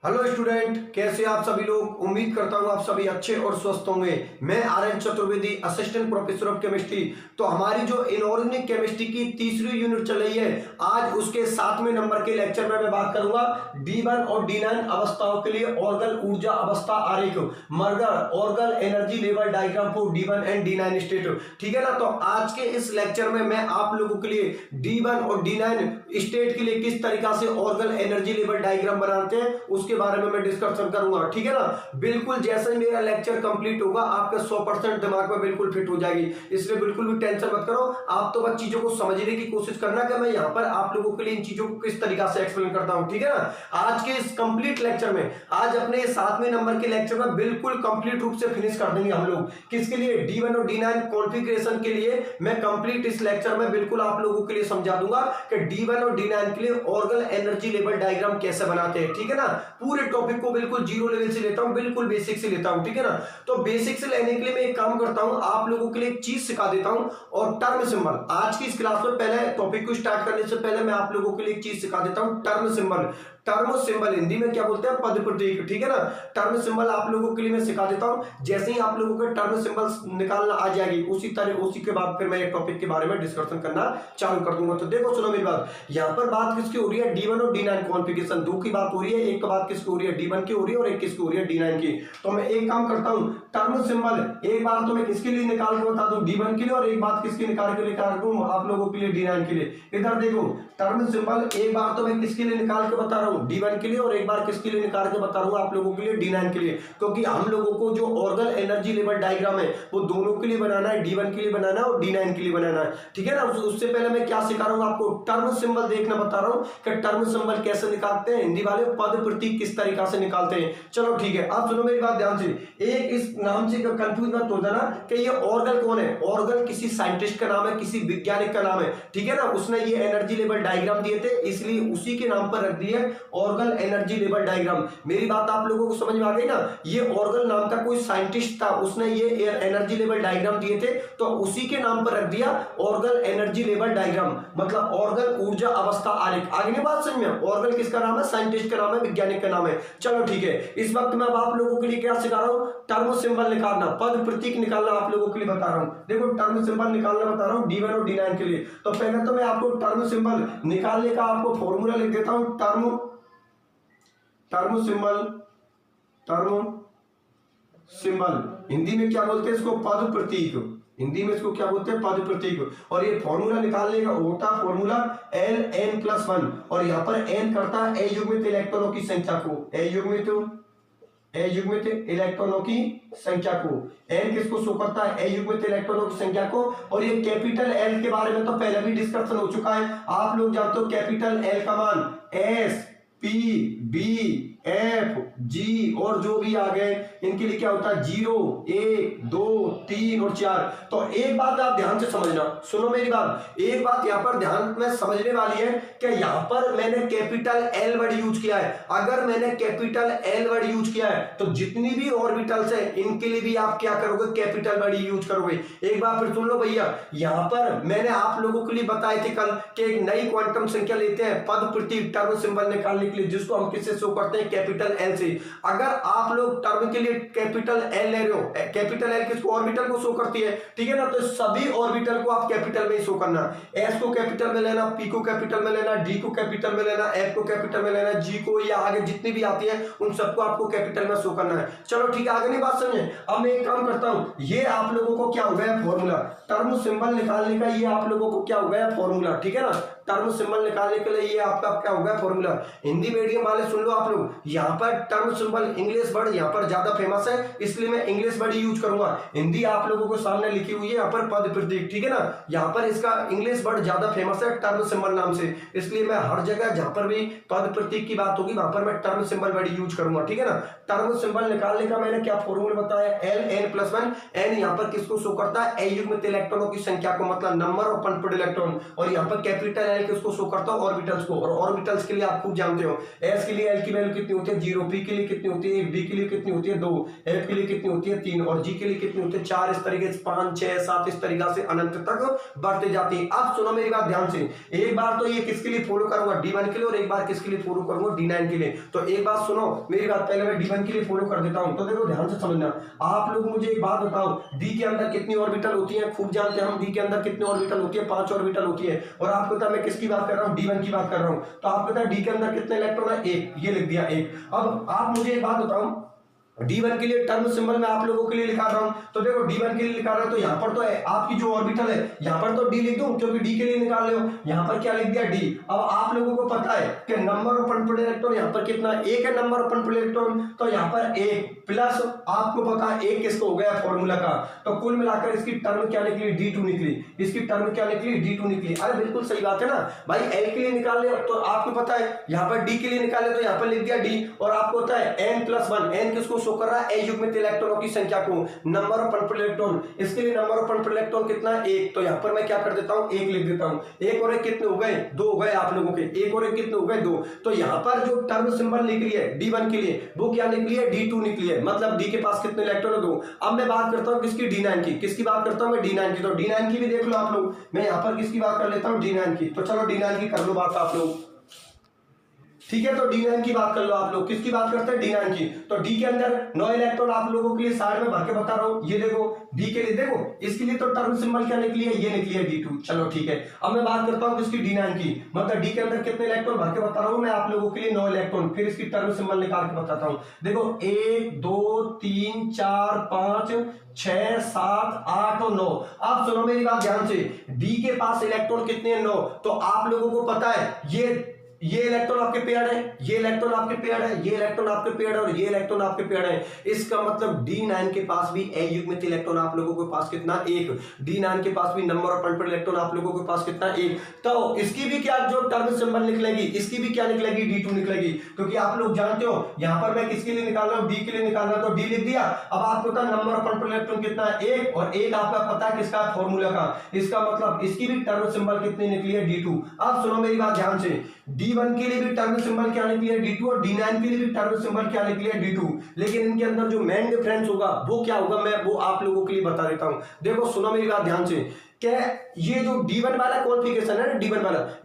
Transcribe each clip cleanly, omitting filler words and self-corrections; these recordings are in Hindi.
हेलो स्टूडेंट, कैसे आप सभी लोग। उम्मीद करता हूं आप सभी अच्छे और स्वस्थ होंगे। मैं Aryan Chaturvedi, assistant professor of chemistry. तो हमारी जो इनऑर्गेनिक केमिस्ट्री की तीसरी यूनिट चल रही है, आज उसके 7वें नंबर के लेक्चर में मैं बात करूंगा D1 और D9 अवस्थाओं के लिए ऑर्गल ऊर्जा अवस्था आरेख, मर्गर Orgel energy level diagram for D1 and D9 state. ठीक है ना। तो आज के इस लेक्चर में मैं आप लोगों के लिए D1 और D9 स्टेट के लिए किस तरीका से ऑर्गल एनर्जी लेवल डायग्राम बनाते हैं उसके बारे में मैं डिस्कशन करूंगा। ठीक है ना। बिल्कुल जैसे ही मेरा लेक्चर कंप्लीट होगा आपका 100% दिमाग में बिल्कुल फिट हो जाएगी, इसलिए बिल्कुल भी टेंशन मत करो। आप तो बस चीजों को समझने की कोशिश करना कि मैं यहाँ पर आप लोगों के लिए इन चीजों को किस तरीका से एक्सप्लेन करता हूँ। ठीक है ना। आज के इस कंप्लीट लेक्चर में, आज अपने 7वें नंबर के लेक्चर में बिल्कुल कंप्लीट रूप से फिनिश कर देंगे हम लोग। किसके लिए? D1 और D9 कॉन्फ़िगरेशन के लिए मैं कंप्लीट इस लेक्चर में बिल्कुल आप लोगों के लिए समझा दूंगा कि D1 और D9 के लिए ऑर्गल एनर्जी लेवल डायग्राम कैसे बनाते हैं। ठीक है ना। पूरे टॉपिक को बिल्कुल जीरो लेवल से लेता हूं, बिल्कुल बेसिक से लेता हूं। ठीक है ना। तो बेसिक से लेने के लिए मैं एक काम करता हूं, आप लोगों के लिए एक चीज सिखा देता हूं। और टर्म सिंबल, आज की इस क्लास में पहले टॉपिक को स्टार्ट करने से पहले मैं आप लोगों के लिए एक चीज सिखा देता हूं, term symbol. Term symbol Hindi में क्या बोलते हैं? पद प्रतीक। ठीक है ना। टर्म सिंबल आप लोगों के लिए मैं सिखा देता हूं। जैसे ही आप लोगों को टर्म सिंबल निकालना आ जाएगी, उसी के बाद फिर मैं एक टॉपिक के बारे में डिस्कशन करना चालू कर दूंगा। तो देखो सुनो मेरी बात, यहाँ पर बात किसकी हो रही है? D1 और D9 कॉन्फ़िगरेशन, दो की बात हो रही है। एक का बात किसकी हो रही है? D1 की हो रही है और एक किसकी हो रही है? D9 की। तो मैं एक काम करता हूं, टर्म सिंबल एक बार तो मैं किसके लिए निकाल के बता दूं? D1 के लिए, और एक बात किसकी निकाल के निकाल दूं आप लोगों के लिए? D9 के लिए। इधर देखो, टर्म सिंबल एक बार तो मैं किसके लिए निकाल के बता रहा हूं? D1 के लिए, और एक बार किसके लिए निकाल के बता रहा हूं आप लोगों के लिए? D9 के लिए। क्योंकि हम लोगों को जो ऑर्गल एनर्जी लेवल डायग्राम है वो दोनों के लिए बनाना है, D1 के लिए बनाना है और D9 के लिए बनाना है। ठीक है ना। उससे पहले मैं क्या सिखा रहा हूं आपको? टर्म सिंबल देखना बता रहा हूं कि टर्म सिंबल कैसे निकालते हैं, हिंदी वाले पद प्रतीक किस तरीका से निकालते हैं। चलो ठीक है, अब सुनो मेरी बात ध्यान से। एक इस नाम से कंफ्यूज मत हो जाना कि ये ऑर्गल कौन है। ऑर्गल किसी साइंटिस्ट का नाम है, किसी वैज्ञानिक का नाम है। ठीक है ना। उसने ये एनर्जी लेवल डायग्राम दिए थे, इसलिए उसी के नाम पर रख दिया ऑर्गल एनर्जी लेवल डायग्राम। मेरी बात आप लोगों को समझ में आ गई ना। ये ऑर्गल नाम का कोई साइंटिस्ट था, उसने ये एनर्जी लेवल डायग्राम दिए थे, तो उसी के नाम पर रख दिया ऑर्गल एनर्जी लेवल डायग्राम, मतलब ऑर्गल ऊर्जा अवस्था आरेख। आगे नहीं बात समझ में? ऑर्गल किसका नाम है? साइंटिस्ट का नाम है, वैज्ञानिक का नाम है। चलो ठीक है, इस वक्त मैं आप लोगों के लिए क्या सिखा रहा हूं? टर्म सिंबल निकालना, पद प्रतीक निकालना आप लोगों के लिए बता रहा हूं। देखो टर्म सिंबल निकालना बता रहा हूं D1 और D9 के लिए। तो पहले तो मैं आपको टर्म सिंबल निकालने का आपको फॉर्मूला लिख देता हूं। टर्म सिंबल हिंदी में क्या बोलते हैं इसको? पद प्रतीक। हिंदी में इसको क्या बोलते हैं? पद प्रतीक। और ये फॉर्मूला निकालने का होता फॉर्मूला Ln+1, और यहाँ पर n करता है अयुग्मित इलेक्ट्रॉनों की संख्या को, अयुग्मित इलेक्ट्रॉनों की संख्या को। n किसको शो करता है? अयुग्मित इलेक्ट्रॉनों की संख्या को। और ये कैपिटल L के बारे में तो पहले भी डिस्कशन हो चुका है, आप लोग जानते हो कैपिटल L का मान S P B F G और जो भी आ गए इनके लिए क्या होता है? 0 1 2 3 और 4। तो एक बात आप ध्यान से समझना, सुनो मेरी बात, एक बात यहाँ पर ध्यान में समझने वाली है कि यहाँ पर मैंने कैपिटल L वर्ड यूज किया है। अगर मैंने कैपिटल L वर्ड यूज किया है तो जितनी भी ऑर्बिटल्स है इनके लिए भी आप क्या करोगे? कैपिटल वर्ड यूज करोगे। एक बार फिर सुन लो भैया, यहाँ पर मैंने आप लोगों के लिए बताए थे कल कि एक नई क्वांटम संख्या लेते हैं पद प्रतीक टर्म सिंबल निकालने के लिए, जिसको हम किससे शो करते हैं? कैपिटल L से। अगर आप लोग टर्म के लिए कैपिटल L ले रहे हो, कैपिटल L किसको? ऑर्बिटल को शो करती है। ठीक है ना। तो सभी ऑर्बिटल को आप कैपिटल में ही शो करना। S को कैपिटल में लेना, P को कैपिटल में लेना, D को कैपिटल में लेना, F को कैपिटल में लेना, G को, या आगे जितनी भी आती है उन सबको आपको कैपिटल में शो करना है। चलो ठीक है, आगे नहीं बात समझे। अब मैं एक काम करता हूं, ये आप लोगों को क्या हो गया? फॉर्मूला। टर्म सिंबल निकालने का ये आप लोगों को क्या हो गया? फॉर्मूला। ठीक है ना। टर्म सिंबल निकालने के लिए ये आपका क्या हो गया? फॉर्मूला। हिंदी मीडियम वाले सुन लो आप लोग, यहाँ पर टर्म सिंबल इंग्लिश वर्ड यहाँ पर ज्यादा फेमस है, इसलिए मैं इंग्लिश वर्ड यूज करूंगा। हिंदी आप लोगों को सामने लिखी हुई है यहाँ पर पद प्रतीक। ठीक है ना। यहाँ पर इसका इंग्लिश वर्ड ज्यादा फेमस है टर्म सिंबल नाम से, इसलिए मैं हर जगह जहां पर भी पद प्रतीक की बात होगी वहां पर मैं टर्म सिंबल वर्ड यूज करूंगा। ठीक है ना। टर्म सिंबल निकालने का मैंने क्या फॉर्मूला बताया? Ln+1। n यहाँ पर किसको शो करता है? अयुग्मित इलेक्ट्रॉनों की संख्या को, मतलब नंबर ऑफ अनपेयर्ड इलेक्ट्रॉन। और यहाँ पर कैपिटल L किसको शो करता है? ऑर्बिटल्स को। और ऑर्बिटल्स के लिए आप खूब जानते हो S के लिए L की वैल्यू कितनी कितनी होती है 0, पी के लिए कितनी होती है 1, बी के लिए कितनी होती है 2, एफ के लिए कितनी होती है 3 और जी के लिए कितनी होती है 4। इस तरीके से 5, 6, 7 इस तरीका से अनंत तक बढ़ते जाती है। अब सुनो मेरी बात ध्यान से, एक बार तो ये किसके लिए फॉलो करूंगा D1 के लिए और एक बार किसके लिए फॉलो करूंगा D9 के लिए। तो एक बात सुनो मेरी बात, पहले मैं D1 के लिए फॉलो कर देता हूं। तो देखो ध्यान से समझना, आप लोग मुझे एक बात बताओ, D के अंदर कितनी ऑर्बिटल होती है? खूब जानते हैं हम D के अंदर कितनी ऑर्बिटल होती है, 5 ऑर्बिटल होती है। और आपको पता है मैं किसकी बात कर रहा हूँ, D1 की बात कर रहा हूँ। तो आपको पता है D के अंदर कितने इलेक्ट्रॉन है? 1, ये लिख दिया 1। अब आप मुझे एक बात बताओ, D1 के लिए टर्म सिंबल मैं आप लोगों के लिए लिखा रहा हूं। तो देखो D1 के लिए लिखा रहा है तो यहाँ पर तो आपकी जो ऑर्बिटल है यहाँ पर तो D लिख दूं, क्योंकि D के लिए निकाल रहे हो। यहाँ पर क्या लिख दिया D। अब आप लोगों को पता है कि नंबर ऑफ अनफोल्ड इलेक्ट्रॉन यहाँ पर कितना 1 है, नंबर ऑफ अनफोल्ड इलेक्ट्रॉन तो यहाँ पर 1 प्लस आपको पता है 1 किसको हो गया फॉर्मूला का। तो कुल मिलाकर इसकी टर्म क्या निकली? D2 निकली। इसकी टर्म क्या निकली? D2 निकली। अरे बिल्कुल सही बात है ना भाई, L के लिए निकाल ले तो आपको पता है यहाँ पर D के लिए निकाले तो यहाँ पर लिख दिया D। और आपको पता है n+1, n किसको शो कर रहा है? अयुग्मित इलेक्ट्रॉनों की संख्या को, नंबर ऑफ अनफोल्ड इलेक्ट्रॉन। इसके लिए नंबर ऑफ अनफोल्ड इलेक्ट्रॉन कितना है? 1। तो यहाँ पर मैं क्या कर देता हूँ 1 लिख देता हूँ। 1 और 1 कितने हो गए? 2 हो गए आप लोगों के। 1 और 1 कितने हो गए? 2। तो यहाँ पर जो टर्म सिंबल निकली है D1 के लिए वो क्या निकली है? D2 निकली है। मतलब D के पास कितने इलेक्ट्रॉन है? 2। अब मैं बात करता हूँ किसकी? D9 की। किसकी बात करता हूँ मैं? D9 की। तो D9 की भी देख लो आप लोग, मैं यहाँ पर किसकी बात कर लेता हूँ? D9 की। तो चलो D9 की कर लो बात आप लोग, ठीक है। तो D9 की बात कर लो आप लोग। किसकी बात करते हैं? D9 की। तो D के अंदर 9 इलेक्ट्रॉन आप लोगों के लिए साइड में भर के बता रहा हूं। ये देखो D के लिए, देखो इसके लिए तो टर्म सिंबल क्या निकली है? ये निकली है D2। चलो ठीक है। अब मैं बात करता हूं किसकी? D9 की। मतलब D के अंदर कितने इलेक्ट्रॉन भर के बता रहा हूं मैं आप लोगों के लिए? 9 इलेक्ट्रॉन। फिर इसकी टर्म सिंबल निकाल के बताता हूं। देखो 1, 2, 3, 4, 5, 6, 7, 8 और 9। आप सुनो मेरी बात ध्यान से, D के पास इलेक्ट्रॉन कितने हैं? 9। तो आप लोगों को पता है ये इलेक्ट्रॉन आपके पेयर है, ये इलेक्ट्रॉन आपके पेयर है, ये इलेक्ट्रॉन आपके पेयर है और ये इलेक्ट्रॉन आपके पेयर है। इसका मतलब D9 के पास भी अयुग्मित इलेक्ट्रॉन आप लोगों के पास कितना? 1। D9 के पास भी नंबर ऑफ अनफोल्ड इलेक्ट्रॉन आप लोगों के पास कितना? 1। तो इसकी भी क्या जो टर्म सिंबल निकलेगी, इसकी भी क्या निकलेगी? D2 निकलेगी। क्योंकि आप लोग जानते हो यहां पर मैं किसके लिए निकाल रहा हूं? D के लिए निकाल रहा हूं। तो D लिख दिया। अब आपको पता नंबर ऑफ अनफोल्ड इलेक्ट्रॉन कितना है? 1। और 1 आपका पता है किसका? फॉर्मूला का। इसका मतलब इसकी भी टर्म सिंबल कितनी निकली है? D2। अब सुनो मेरी बात ध्यान से, D1 के लिए भी टर्म सिंबल क्या निकली है? D2 और D9 के लिए भी टर्म सिंबल क्या निकली है? D2। लेकिन इनके अंदर जो मेन डिफरेंस होगा वो क्या होगा, मैं वो आप लोगों के लिए बता देता हूं। देखो सुनो मेरी बात ध्यान से, क्या ये जो D1 वाला कॉन्फ़िगरेशन है ना,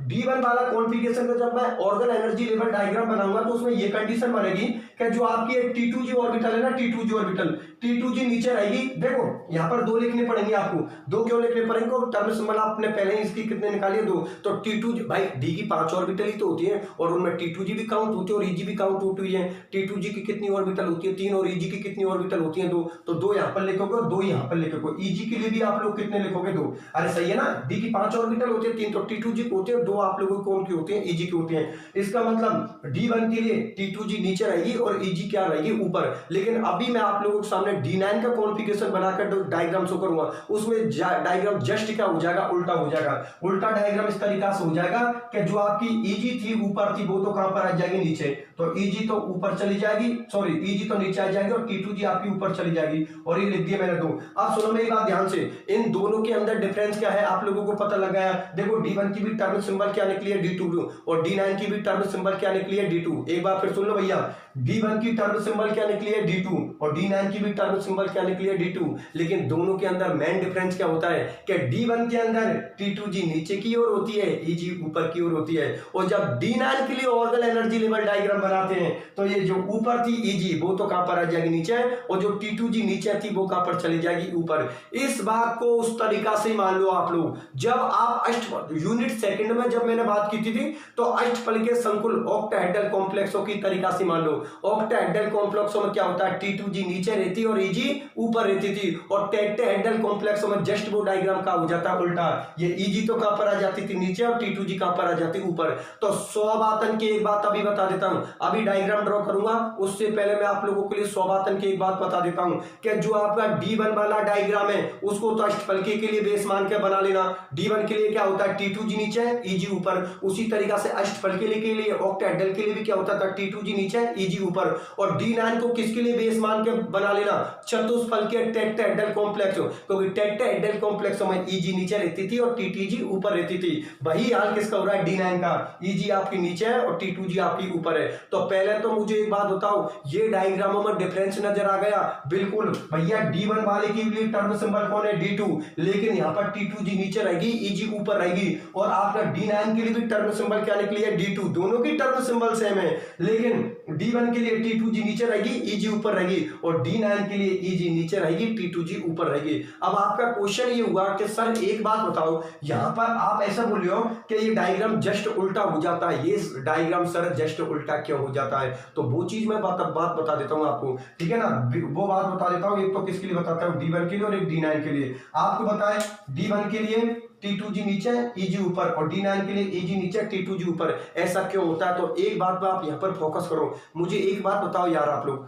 D1 वाला कॉन्फ़िगरेशन का जब मैं ऑर्गन एनर्जी लेवल डायग्राम बनाऊंगा तो उसमें ये कंडीशन बनेगी कि जो आपकी एक T2G ऑर्बिटल है ना, T2G ऑर्बिटल, T2G नीचे रहेगी। देखो यहाँ पर 2 लिखने पड़ेंगे आपको। 2 क्यों लिखने पड़ेंगे? टर्म सिंबल आपने पहले ही इसकी कितने निकाली? 2। तो T2G भाई D की 5 ऑर्बिटल ही तो होती है और उनमें T2G भी काउंट होती है और EG भी काउंट होती है। T2G की कितनी ऑर्बिटल होती है? 3 और EG की कितनी ऑर्बिटल होती है? 2। तो 2 यहाँ पर लिखोगे और 2 यहाँ पर लिखोगे। EG के लिए भी आप लोग कितने लिखोगे? 2। अरे सही है ना, D की 5 ऑर्बिटल होती है, 3 तो T2G की होती है, 2 आप लोगों कौन की होती है? EG की होती है। इसका मतलब D1 के लिए T2G नीचे रहेगी और EG क्या रहेगी? ऊपर। लेकिन अभी मैं आप लोगों के सामने D9 का कॉन्फ़िगरेशन बनाकर डायग्राम शो करूंगा, उसमें डायग्राम जस्ट क्या हो जाएगा? उल्टा हो जाएगा। उल्टा डायग्राम इस तरीका से हो जाएगा कि जो आपकी EG थी ऊपर थी वो तो कहां पर आ जाएगी? नीचे। तो EG तो ऊपर चली जाएगी, सॉरी EG तो नीचे आ जाएगी और T2G आपकी ऊपर चली जाएगी। और ये लिख दिया मैंने 2। अब सुनो मेरी बात ध्यान से, इन दोनों के अंदर डिफरेंस क्या है आप लोगों को पता लगा है। देखो D1 की भी टर्म सिंबल क्या निकली है? D2 और D9 की भी टर्म सिंबल क्या निकली है? D2। एक बार फिर सुन लो भैया, D1 की टर्म सिंबल क्या निकली है? D2 और D9 की भी टर्म सिंबल क्या निकली है? D2। लेकिन दोनों के अंदर मेन डिफरेंस क्या होता है कि D1 के अंदर T2G नीचे की ओर होती है, EG ऊपर की ओर होती है। और जब D9 के लिए ऑर्गन एनर्जी लेवल डायग्राम बनाते हैं तो ये जो ऊपर थी EG वो तो कहां पर आ जाएगी? नीचे। और जो T2G नीचे थी वो कहां पर चली जाएगी? ऊपर। इस बात को उस तरीका से मान लो आप लोग, जब आप यूनिट सेकंड में जब मैंने बात की थी तो अष्टफल के संकुल ऑक्टाहेड्रल कॉम्प्लेक्सों की तरीका से मान लो। ऑक्टाहेड्रल कॉम्प्लेक्सों में क्या होता है? T2G नीचे रहती और EG ऊपर रहती थी। और टेट्राहेड्रल कॉम्प्लेक्सों में जस्ट वो डायग्राम का हो जाता है उल्टा। ये EG तो कहां पर आ जाती थी? नीचे और T2G कहां पर आ जाती? ऊपर। तो 100 बातन की एक बात अभी बता देता हूं, अभी डायग्राम ड्रॉ करूंगा उससे पहले मैं आप लोगों के लिए 100 बातन की एक बात बता देता हूं कि जो आपका D1 वाला डायग्राम है उसको तो अष्टफलकी के लिए बेस मान के बना लेना, D1 के लिए क्या होता है T2G नीचे है Eg ऊपर। उसी तरीका से अष्टफल के लिए ऑक्टेहेड्रल के लिए भी क्या होता था T2G नीचे है Eg ऊपर। और D9 को किसके लिए बेस मान के बना लेना, चतुष्फल के टेट्राहेड्रल कॉम्प्लेक्स, क्योंकि टेट्राहेड्रल कॉम्प्लेक्स में Eg नीचे रहती थी और T2G ऊपर रहती थी। वही हाल किसका हो रहा है D9 का, Eg आपकी नीचे है और T2G आपकी ऊपर है। तो पहले तो मुझे एक बात बताओ, ये डायग्रामों में डिफरेंस नजर आ गया? बिल्कुल भैया, D1 वाले के लिए टर्म सिंबल कौन है D2, लेकिन यहाँ पर T2G नीचे रहेगी Eg ऊपर रहेगी। और आपका D9 के लिए भी टर्म सिंबल क्या निकली है D2, दोनों की टर्म सिंबल सेम है, लेकिन D1 के लिए T2G नीचे रहेगी Eg ऊपर रहेगी और D9 के लिए Eg नीचे रहेगी T2G ऊपर रहेगी। अब आपका क्वेश्चन ये हुआ कि सर एक बात बताओ, यहाँ पर आप ऐसा बोल रहे हो कि ये डायग्राम जस्ट उल्टा हो जाता है, ये डायग्राम सर जस्ट उल्टा क्यों हो जाता है? तो वो चीज मैं बात बता देता हूँ आपको, ठीक है ना, वो बात बता देता हूँ। एक तो किसके लिए बताता हूँ, D1 के लिए और एक D9 के लिए। आपको बताए D1 के लिए T2G नीचे Eg ऊपर और D9 के लिए Eg नीचे T2G ऊपर, ऐसा क्यों होता है? तो एक बात पे आप यहाँ पर फोकस करो, मुझे एक बात बताओ यार आप लोग,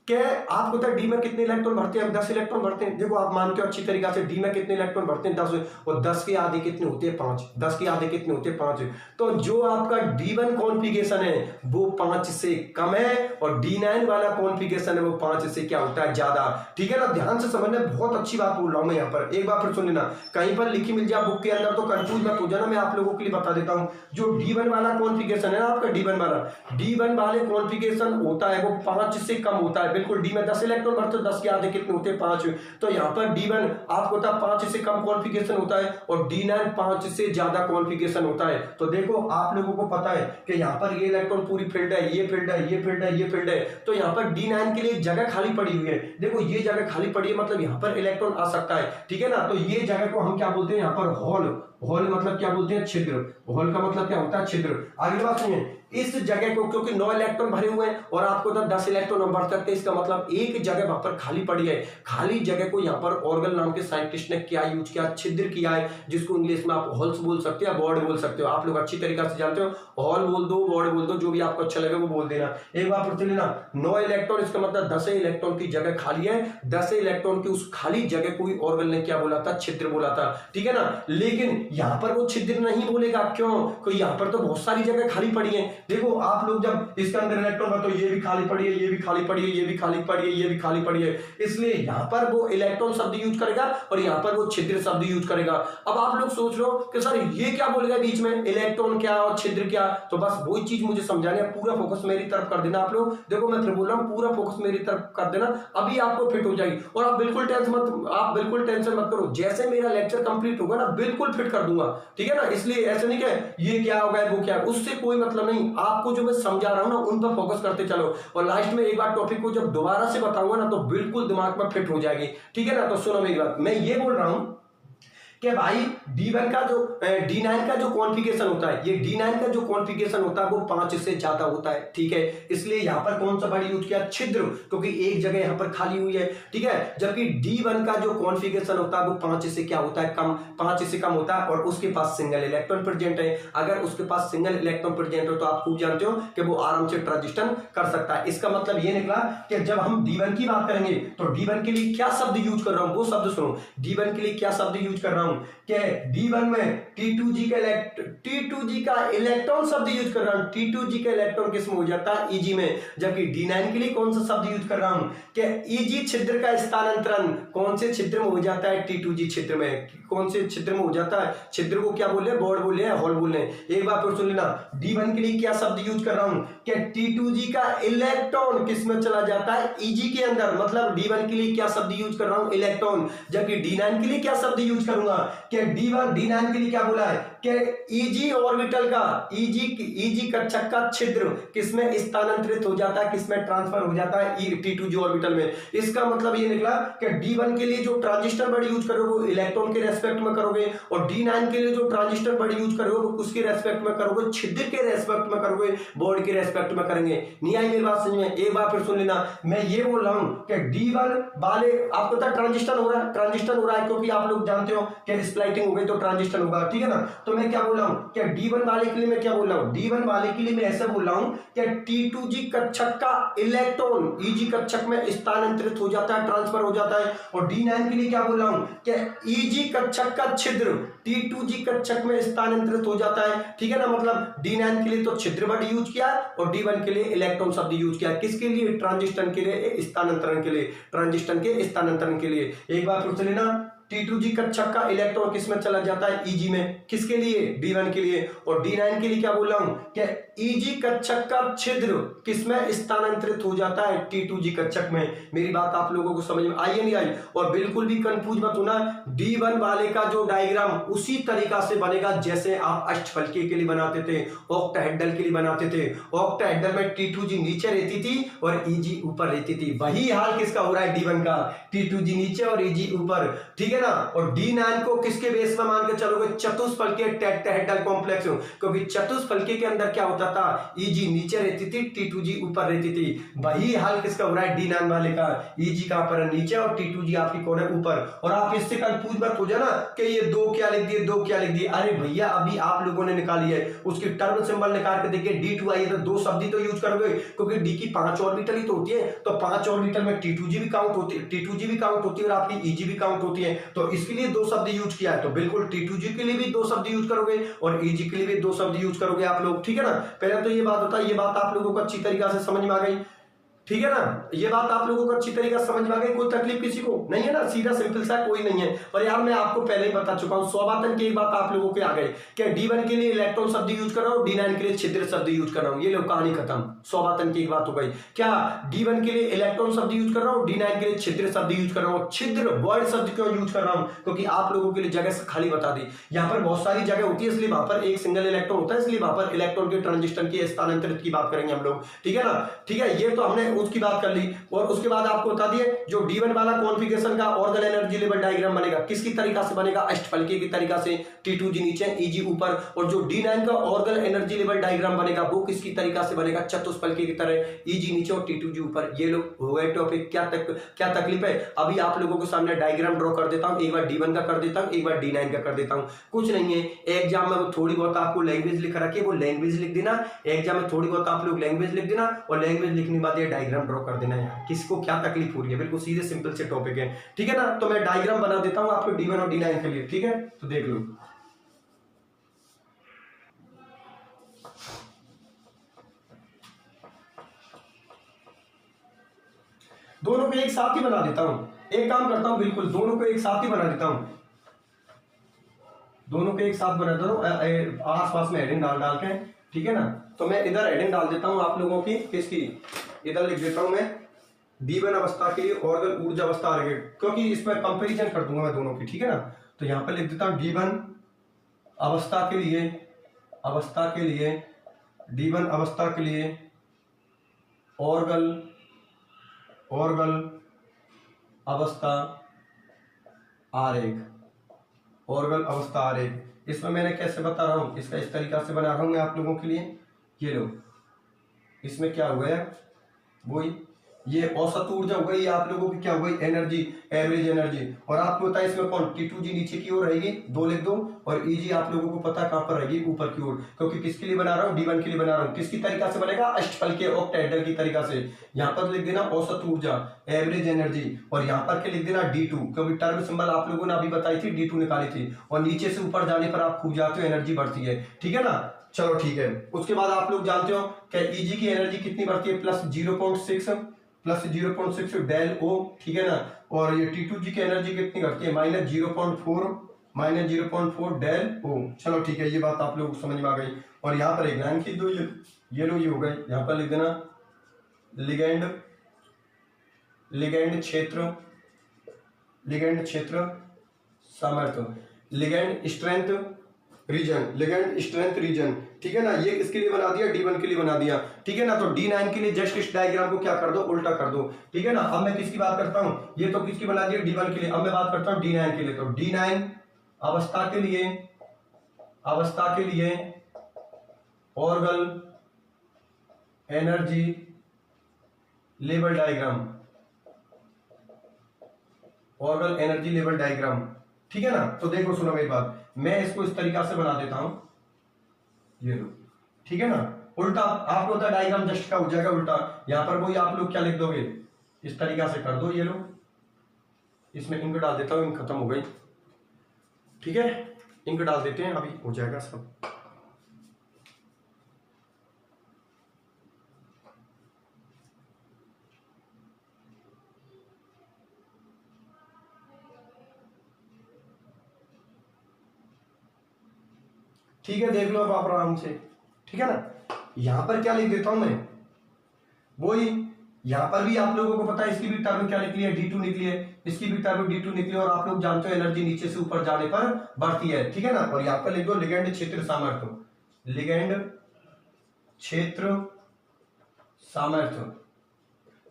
क्या आपको पता है डी में कितने इलेक्ट्रॉन भरते हैं? हम 10 इलेक्ट्रॉन भरते हैं। देखो आप मानते हो अच्छी तरीका से, डी में कितने इलेक्ट्रॉन भरते हैं? 10, और 10 के आधे कितने होते हैं? 5। 10 के आधे कितने होते हैं? 5। तो जो आपका D1 कॉन्फ़िगरेशन है वो 5 से कम है और D9 वाला कॉन्फ़िगरेशन है वो 5 से क्या होता है? ज्यादा। ठीक है ना, ध्यान से समझना, बहुत अच्छी बात बोल रहा हूं मैं यहाँ पर, एक बार फिर सुन लेना, कहीं पर लिखी मिल जाए बुक के अंदर तो कंफ्यूज मत हो जाना, मैं आप लोगों के लिए बता देता हूँ। जो D1 वाला कॉन्फ़िगरेशन है ना आपका, D1 वाले कॉन्फ़िगरेशन होता है वो 5 से कम होता है। बिल्कुल, डी में 10 इलेक्ट्रॉन भरते, 10 के आधे कितने होते हैं? 5। तो यहाँ पर D1 आपको होता है 5 से कम कॉन्फ़िगरेशन होता है और D9 5 से ज्यादा कॉन्फ़िगरेशन होता है। तो देखो आप लोगों को पता है कि यहाँ पर ये इलेक्ट्रॉन पूरी फील्ड है, ये फील्ड है, ये फील्ड है, ये फील्ड है। तो यहाँ पर D9 के लिए जगह खाली पड़ी हुई है। देखो ये जगह खाली पड़ी है, मतलब यहाँ पर इलेक्ट्रॉन आ सकता है। ठीक है ना, तो ये जगह को हम क्या बोलते हैं? यहाँ पर हॉल। हॉल मतलब क्या बोलते हैं? छिद्र। हॉल का मतलब क्या होता है? छिद्र। आगे बात सुनिए, इस जगह को क्योंकि 9 इलेक्ट्रॉन भरे हुए हैं और आपको तो 10 इलेक्ट्रॉन हम भर सकते हैं, इसका मतलब एक जगह वहां पर खाली पड़ी है। खाली जगह को यहाँ पर ऑर्गन नाम के साइंटिस्ट ने क्या यूज किया? छिद्र किया है, जिसको इंग्लिश में आप हॉल्स बोल सकते हो, बॉर्ड बोल सकते हो। आप लोग अच्छी तरीके से जानते हो, हॉल बोल दो, बॉर्ड बोल दो, जो भी आपको अच्छा लगे वो बोल देना। एक बार फिर लेना, 9 इलेक्ट्रॉन, इसका मतलब 10 इलेक्ट्रॉन की जगह खाली है। 10 इलेक्ट्रॉन की उस खाली जगह को ऑर्गन ने क्या बोला था? छिद्र बोला था। ठीक है ना, लेकिन यहाँ पर वो छिद्र नहीं बोलेगा। क्यों? क्योंकि यहाँ पर तो बहुत सारी जगह खाली पड़ी है। देखो आप लोग जब इसके अंदर इलेक्ट्रॉन भरते हो, ये भी खाली पड़ी है, ये भी खाली पड़ी है, ये भी खाली पड़ी है, ये भी खाली पड़ी है, इसलिए यहाँ पर वो इलेक्ट्रॉन शब्द यूज करेगा और यहाँ पर वो छिद्र शब्द यूज करेगा। अब आप लोग सोच लो कि सर ये क्या बोलेगा बीच में, इलेक्ट्रॉन क्या और छिद्र क्या? तो बस वही चीज मुझे समझाने, पूरा फोकस मेरी तरफ कर देना आप लोग। देखो मैं फिर बोल रहा हूँ, पूरा फोकस मेरी तरफ कर देना, अभी आपको फिट हो जाएगी। और आप बिल्कुल टेंशन मत करो, जैसे मेरा लेक्चर कंप्लीट होगा ना बिल्कुल फिट कर दूंगा। ठीक है ना, इसलिए ऐसे नहीं कि ये क्या होगा वो क्या, उससे कोई मतलब नहीं। आपको जो मैं समझा रहा हूं ना उन पर फोकस करते चलो, और लास्ट में एक बार टॉपिक को जब दोबारा से बताऊंगा ना तो बिल्कुल दिमाग में फिट हो जाएगी। ठीक है ना, तो सुनो मेरी बात, मैं ये बोल रहा हूं कि भाई D9 का जो कॉन्फ़िगरेशन होता है, ये D9 का जो कॉन्फ़िगरेशन होता है वो 5 से ज्यादा होता है। ठीक है, इसलिए यहां पर कौन सा वर्ड यूज किया? छिद्र, क्योंकि एक जगह यहां पर खाली हुई है। ठीक है, जबकि D1 का जो कॉन्फ़िगरेशन होता है वो 5 से क्या होता है? कम। 5 से कम होता है और उसके पास सिंगल इलेक्ट्रॉन प्रेजेंट है। अगर उसके पास सिंगल इलेक्ट्रॉन प्रेजेंट हो तो आप खूब जानते हो कि वो आराम से ट्रांजिशन कर सकता है। इसका मतलब ये निकला कि जब हम D1 की बात करेंगे तो D1 के लिए क्या शब्द यूज कर रहा हूं वो शब्द सुनो। D1 के लिए क्या शब्द यूज कर रहा हूं कि D1 में T2G का इलेक्ट्रॉन शब्द यूज कर रहा हूं। T2G का इलेक्ट्रॉन किस में हो जाता है? Eg में। जबकि D9 के लिए कौन सा शब्द यूज कर रहा हूं कि Eg छिद्र का स्थानांतरण कौन से छिद्र में हो जाता है? T2G छिद्र में। कौन से छिद्र में हो जाता है? छिद्र को क्या बोले? बॉर्ड बोले, हॉल बोले। एक बार फिर सुन लेना, D1 के लिए क्या शब्द यूज कर रहा हूं कि T2G का इलेक्ट्रॉन किस में चला जाता है? Eg के अंदर। मतलब D1 के लिए क्या शब्द यूज कर रहा हूं? इलेक्ट्रॉन। जबकि D9 के लिए क्या शब्द यूज करूंगा कि D9 के लिए क्या बोला है कि Eg ऑर्बिटल का Eg कक्षक का छिद्र किसमें स्थानांतरित हो जाता है? किसमें ट्रांसफर हो जाता है? T2G ऑर्बिटल में। इसका मतलब ये निकला कि D1 के लिए जो ट्रांजिस्टर बड़ी यूज करोगे वो इलेक्ट्रॉन के रेस्पेक्ट में करोगे, और D9 के लिए जो ट्रांजिस्टर बड़ी यूज करोगे वो उसके रेस्पेक्ट में करोगे, छिद्र के रेस्पेक्ट में करोगे, बॉर्ड के रेस्पेक्ट में करेंगे। नहीं आई मेरी बात समझ में? एक बार फिर सुन लेना, मैं ये बोल रहा हूं कि D1 वाले आपको पता ट्रांजिस्टर हो रहा है, क्योंकि आप लोग जानते हो कि स्प्लाइटिंग हो गई तो ट्रांजिस्टर होगा। ठीक है ना, तो तो मैं क्या बोल रहा हूँ, क्या D1 वाले के लिए मैं क्या बोल रहा हूँ, D1 वाले के लिए मैं ऐसा बोल रहा हूँ क्या T2G कक्षक का इलेक्ट्रॉन EG कक्षक में स्थानांतरित हो जाता है, ट्रांसफर हो जाता है। और D9 के लिए क्या बोल रहा हूँ क्या EG कक्षक का छिद्र T2G कक्षक में स्थानांतरित हो जाता है। ठीक है ना, मतलब D9 के लिए तो छिद्र वर्ड यूज किया और D1 के लिए इलेक्ट्रॉन शब्द यूज किया। किसके लिए, ट्रांजिस्टर के लिए, स्थानांतरण के लिए, ट्रांजिस्टर के स्थानांतरण के लिए। एक बार फिर से लेना, T2G कक्षक का इलेक्ट्रॉन किस में चला जाता है, EG में, किसके लिए, D1 के लिए। और D9 के लिए क्या बोल रहा हूं क्या EG कक्षक का छिद्र किस में स्थानांतरित हो जाता है, T2G कक्षक में। मेरी बात आप लोगों को समझ में आई या नहीं आई। और बिल्कुल भी कंफ्यूज मत होना, D1 वाले का जो डायग्राम उसी तरीका से बनेगा जैसे आप अष्टफलकीय के लिए बनाते थे, ऑक्टाहेड्रल के लिए बनाते थे। ऑक्टाहेड्रल में T2G नीचे रहती थी और EG ऊपर रहती थी। वही हाल किसका हो रहा है, D1 का, T2G नीचे और EG ऊपर। ठीक है ना। और D9 को किसके बेस में मान के चलोगे, चतुष्फलकीय टेट्राहेड्रल कॉम्प्लेक्स, क्योंकि चतुष्फलकीय के अंदर क्या होता था, EG नीचे रहती थी, T2G ऊपर रहती थी। वही हाल किसका हो रहा है, D9 वाले का, EG कहां पर है, नीचे, और T2G आपकी कौन है, ऊपर। और आप इससे कंफ्यूज मत हो जाना कि ये दो क्या लिख दिए, दो क्या लिख दिए। अरे भैया अभी आप लोगों ने निकाली है, उसकी टर्म सिंबल निकाल के देखिए, D2 आई है तो दो शब्द ही तो यूज करोगे, क्योंकि D की 5 ऑर्बिटल ही तो होती है, तो 5 ऑर्बिटल में T2G भी काउंट होती है, T2G भी काउंट होती है और आपकी EG भी काउंट होती है। तो इसके लिए दो शब्द यूज किया है, तो बिल्कुल T2G के लिए भी दो शब्द यूज करोगे और EG के लिए भी दो शब्द यूज करोगे आप लोग। ठीक है ना। पहले तो ये बात होता है, ये बात आप लोगों को अच्छी तरीके से समझ में आ गई। ठीक है ना, ये बात आप लोगों को अच्छी तरीके से समझ में आ गई, कोई तकलीफ किसी को नहीं है ना, सीधा सिंपल सा कोई नहीं है। और यार मैं आपको पहले ही बता चुका हूं, सौभातन की एक बात आप लोगों के आ गई, क्या D1 के लिए इलेक्ट्रॉन शब्द यूज कर रहा हूं, D9 के लिए छिद्र शब्द यूज कर रहा हूं, ये लो कहानी खत्म। सौभातन की एक बात हो गई, क्या D1 के लिए इलेक्ट्रॉन शब्द यूज कर रहा हूं, D9 के लिए छिद्र शब्द यूज कर रहा हूं। छिद्र वर्ड शब्द क्यों यूज कर रहा हूं, क्योंकि आप लोगों के लिए जगह खाली बता दी, यहाँ पर बहुत सारी जगह होती है, इसलिए वहां पर एक सिंगल इलेक्ट्रॉन होता है, इसलिए वहां पर इलेक्ट्रॉन के ट्रांजिस्टर की स्थानांतरित की बात करेंगे हम लोग। ठीक है ना। ठीक है, ये तो हमने उसकी बात कर ली। और उसके बाद आपको बता दिए जो D1 वाला कॉन्फ़िगरेशन का ऑर्गन एनर्जी लेवल डायग्राम बनेगा, किसकी तरीका से बनेगा, अष्टफलकीय की तरीका से, T2G नीचे, EG ऊपर। और जो D9 का ऑर्गन एनर्जी लेवल डायग्राम बनेगा वो किसकी तरीका से बनेगा, चतुष्फलकीय की तरह, EG नीचे और T2G ऊपर। ये लोग हो गए टॉपिक। क्या तकलीफ है, अभी आप लोगों के सामने डायग्राम ड्रॉ कर देता हूं, एक बार D1 का कर देता हूं, एक बार D9 का कर देता हूं। कुछ नहीं है, एग्जाम में थोड़ी बहुत आपको लैंग्वेज लिख रखी है, वो लैंग्वेज लिख देना। एग्जाम में थोड़ी बहुत आप लोग लैंग्वेज लिख देना और लैंग्वेज लिखने के बाद ये डायग्राम ड्रॉ कर देना। यार किसको क्या तकलीफ हो रही है, बिल्कुल सीधे सिंपल से टॉपिक है। ठीक है ना। तो मैं डायग्राम बना देता हूं आपको D1 और D9 के लिए। ठीक है, तो देख लो। दोनों को एक साथ ही बना देता हूं, एक काम करता हूं, बिल्कुल दोनों को एक साथ ही बना देता हूं, दोनों को एक साथ बना देता हूं, आसपास में हेडिंग डाल के। ठीक है ना। तो मैं इधर हेडिंग डाल देता हूं आप लोगों की, किसकी, इधर लिख देता हूं मैं D1 अवस्था के लिए ऑर्गन ऊर्जा अवस्था आगे, क्योंकि इसमें कंपैरिजन कर दूंगा मैं दोनों की। ठीक है ना। तो यहां पर लिख देता हूं D1 अवस्था के लिए, D1 अवस्था के लिए ऑर्गन अवस्था आरेख, ऑर्गन अवस्था आरेख। इसमें मैंने कैसे बता रहा हूं, इसका इस तरीका से बना रहा हूं मैं आप लोगों के लिए। ये लो, इसमें क्या हुआ है, वही ये औसत ऊर्जा हो गई, आप लोगों की क्या हो गई, एनर्जी, एवरेज एनर्जी। और आपको पता है इसमें कौन, T2G नीचे की ओर रहेगी, दो लिख दो, और EG आप लोगों को पता कहां पर रहेगी, ऊपर की ओर। क्योंकि किसके लिए बना रहा हूं, D1 के लिए बना रहा हूं। किसकी तरीका से बनेगा, अष्टफलकीय ऑक्टाहेड्रल की तरीका से। यहां पर लिख देना औसत ऊर्जा, एवरेज एनर्जी, और यहां पर लिख देना D2, क्योंकि टर्म सिंबल आप लोगों ने अभी बताई थी, D2 निकाली थी। और नीचे से ऊपर जाने पर आप खूब जाते हो, एनर्जी बढ़ती है। ठीक है ना। चलो ठीक है। उसके बाद आप लोग जानते हो कि EG की एनर्जी कितनी बढ़ती है, प्लस 0.6 डेल O। ठीक है ना। और ये T2G की एनर्जी कितनी घटती है, -0.4 डेल O। चलो ठीक है, ये बात आप लोगों को समझ में आ गई। और यहाँ पर एक लाइन खींच दो, ये लो, ये हो गई। यहाँ पर लिख देना लिगेंड क्षेत्र सामर्थ्य, लिगेंड स्ट्रेंथ रीजन। ठीक है ना। ये किसके लिए बना दिया, D1 के लिए बना दिया। ठीक है ना। तो D9 के लिए जस्ट इस डायग्राम को क्या कर दो, उल्टा कर दो। ठीक है ना। अब मैं किसकी बात करता हूं, ये तो किसकी बना दिया, D1 के लिए। अब मैं बात करता हूं D9 के लिए। तो D9 अवस्था के लिए ऑर्गन एनर्जी लेवल डायग्राम, ठीक है ना। तो देखो, सुनो मेरी बात, मैं इसको इस तरीका से बना देता हूं, ये लो, ठीक है ना। उल्टा आपको होता है डायग्राम जस्ट का हो जाएगा उल्टा, यहां पर वही आप लोग क्या लिख दोगे, इस तरीका से कर दो, ये लो, इसमें इंक डाल देता हूं, इंक खत्म हो गई, ठीक है, इंक डाल देते हैं, अभी हो जाएगा सब। ठीक है, देख लो अब आप आराम से, ठीक है ना। यहां पर क्या लिख देता हूं मैं, वही यहां पर भी आप लोगों को पता है इसकी भी टर्म क्या निकली है, D2 निकली है, इसकी भी टर्म D2 निकली है, और आप लोग जानते हो एनर्जी नीचे से ऊपर जाने पर बढ़ती है, ठीक है ना। और यहां पर लिख दो लिगेंड क्षेत्र सामर्थ्य, लिगेंड क्षेत्र सामर्थ्य,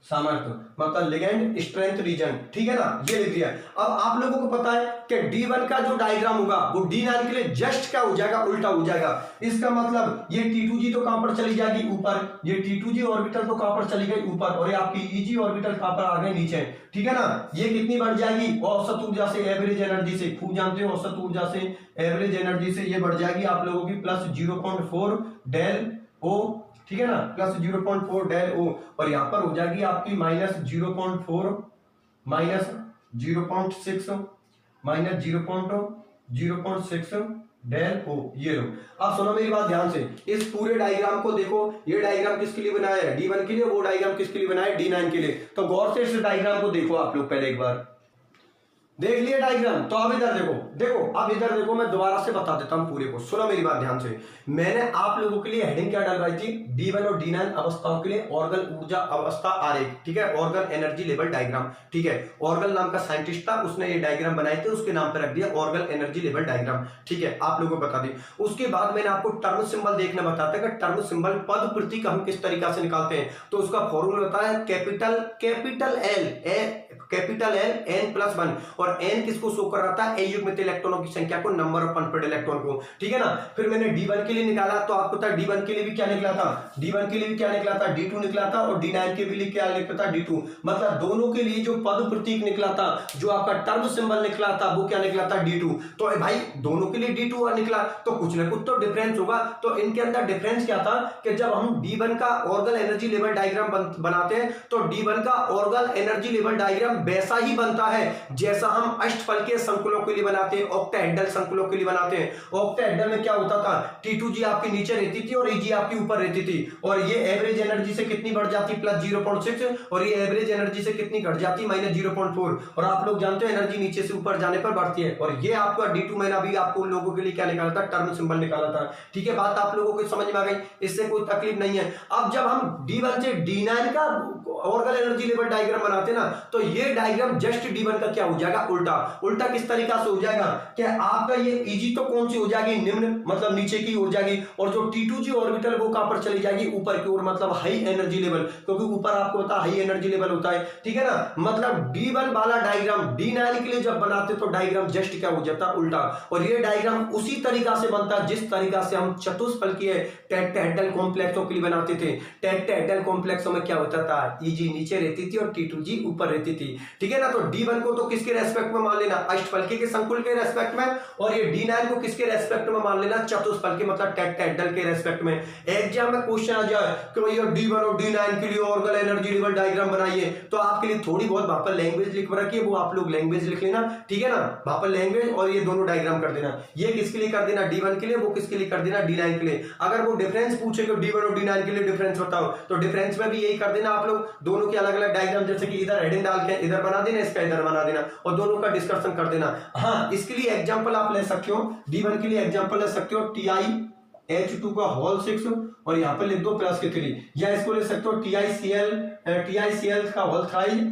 सामर्थ्य मतलब लिगेंड स्ट्रेंथ रीजन, ठीक है ना, ये लिख दिया। अब आप लोगों को पता है कि D1 का जो डायग्राम होगा वो D9 के लिए जस्ट क्या हो जाएगा, उल्टा हो जाएगा। इसका मतलब ये T2G तो कहां पर चली जाएगी, ऊपर, ये T2G ऑर्बिटल तो कहां पर चली गई, ऊपर, और ये आपकी EG ऑर्बिटल कहां पर आ गई, नीचे, ठीक है ना। ये कितनी बढ़ जाएगी, औसत ऊर्जा से, एवरेज एनर्जी से, खूब जानते हो औसत ऊर्जा से एवरेज एनर्जी से, ये बढ़ जाएगी आप लोगों की प्लस 0.4 डेल O, ठीक है ना, प्लस 0.4 डेल O, और यहां पर हो जाएगी आपकी माइनस 0.4 माइनस 0.6 माइनस 0.6 डेल O, ये लो। अब सुनो मेरी बात ध्यान से, इस पूरे डायग्राम को देखो, ये डायग्राम किसके लिए बनाया है, D1 के लिए, वो डायग्राम किसके लिए बनाया है, D9 के लिए। तो गौर से इस डायग्राम को देखो आप लोग पहले एक बार, देख लिया डायग्राम, तो अब इधर देखो, देखो अब इधर देखो, मैं दोबारा से बता देता हूं पूरे को, सुनो मेरी बात ध्यान से। मैंने आप लोगों के लिए हेडिंग क्या डलवाई थी, D1 और D9 अवस्थाओं के लिए ऑर्गन ऊर्जा अवस्था आरेख, ठीक है, ऑर्गन एनर्जी लेवल डायग्राम, ठीक है। ऑर्गन नाम का साइंटिस्ट था, उसने ये डायग्राम बनाए थे, उसके नाम पर रख दिया ऑर्गन एनर्जी लेवल डायग्राम, ठीक है, आप लोगों को बता दी। उसके बाद मैंने आपको टर्म सिंबल देखना बताता है कि टर्म सिंबल पद प्रतीक हम किस तरीका से निकालते हैं। तो उसका फॉर्मूला होता है कैपिटल एल N+1, और N किसको शो कर रहा था, A युग्मित इलेक्ट्रॉनों की संख्या को, नंबर ऑफ अनपेयर्ड इलेक्ट्रॉन को, ठीक है ना। फिर मैंने D1 के लिए निकाला, तो आपको पता है D1 के लिए भी क्या निकला था, D1 के लिए भी क्या निकला था, D2 निकला था, और D9 के लिए क्या निकला था, D2। मतलब दोनों के लिए जो पद प्रतीक निकला था, जो आपका टर्म सिंबल निकला था, वो क्या निकला था, D2। तो भाई दोनों के लिए D2 निकला, तो कुछ ना कुछ तो डिफरेंस होगा। तो इनके अंदर डिफरेंस क्या था कि जब हम D1 का ऑर्गन एनर्जी लेवल डायग्राम बनाते हैं, तो D1 का ऑर्गन एनर्जी लेवल डायग्राम वैसा ही बनता है जैसा हम अष्टफलकीय संकुलों के लिए बनाते हैं, ऑक्टाहेड्रल संकुलों के लिए बनाते हैं। ऑक्टाहेड्रल में क्या होता था, T2G आपके नीचे रहती थी और EG आपकी ऊपर रहती थी, और ये एवरेज एनर्जी से कितनी बढ़ जाती, प्लस 0.6, और ये एवरेज एनर्जी से कितनी घट जाती, माइनस 0.4। और आप लोग जानते हो एनर्जी नीचे से ऊपर जाने पर बढ़ती है। और ये आपका D2 मैंने अभी आपको लोगों के लिए क्या निकाला था, टर्म सिंबल निकाला था, ठीक है। बात आप लोगों को समझ में आ गई, इससे कोई तकलीफ नहीं है। अब जब हम D1 से D9 का ऑर्गन एनर्जी लेवल डायग्राम बनाते हैं ना, तो ये डायग्राम जस्ट D1 का क्या हो जाएगा, उल्टा। उल्टा किस तरीका से हो जाएगा कि आपका ये EG तो कौन सी हो जाएगी, निम्न, मतलब नीचे की हो जाएगी, और जो T2G ऑर्बिटल वो कहां पर चली जाएगी, ऊपर की ओर, मतलब हाई एनर्जी लेवल, क्योंकि ऊपर आपको पता हाई एनर्जी लेवल होता है, ठीक है ना। मतलब D1 वाला डायग्राम D9 के लिए जब बनाते तो डायग्राम जस्ट क्या हो जाता, उल्टा। और ये डायग्राम उसी तरीका से बनता है जिस तरीका से हम चतुष्फलकीय टेट्राहेड्रल कॉम्प्लेक्सों के लिए बनाते थे। टेट्राहेड्रल कॉम्प्लेक्सों में क्या होता था, EG नीचे रहती थी और T2G ऊपर रहती थी, ठीक है ना। तो D1 को तो किसके रेस्पेक्ट में मान लेना, अष्टफलकीय के संकुल के रेस्पेक्ट में, और ये D9 को किसके रेस्पेक्ट में मान लेना, चतुष्फलकीय मतलब टेट्राहेड्रल के रेस्पेक्ट में। एग्जाम में क्वेश्चन आ जाए कि भैया D1 और D9 के लिए ऑर्गन एनर्जी लेवल डायग्राम बनाइए, तो आपके लिए थोड़ी बहुत वहां पर लैंग्वेज लिख रखी है, वो आप लोग लैंग्वेज लिख लेना, ठीक है ना, वहां पर लैंग्वेज, और ये दोनों डायग्राम कर देना। ये किसके लिए कर देना, D1 के लिए, वो किसके लिए कर देना, D9 के लिए। अगर वो डिफरेंस पूछे कि D1 और D9 के लिए डिफरेंस बताओ, तो डिफरेंस में भी यही कर देना आप लोग, दोनों के अलग अलग डायग्राम, जैसे कि इधर हेडिंग डाल के इधर बना देना, इसका इधर बना देना, और दोनों का डिस्कशन कर देना। हाँ, इसके लिए एग्जांपल आप ले सकते हो, D1 के लिए एग्जांपल ले सकते हो TiH2 का होल 6, और यहां पर लिख दो प्लस के 3, या इसको ले सकते हो TiCl का होल 3,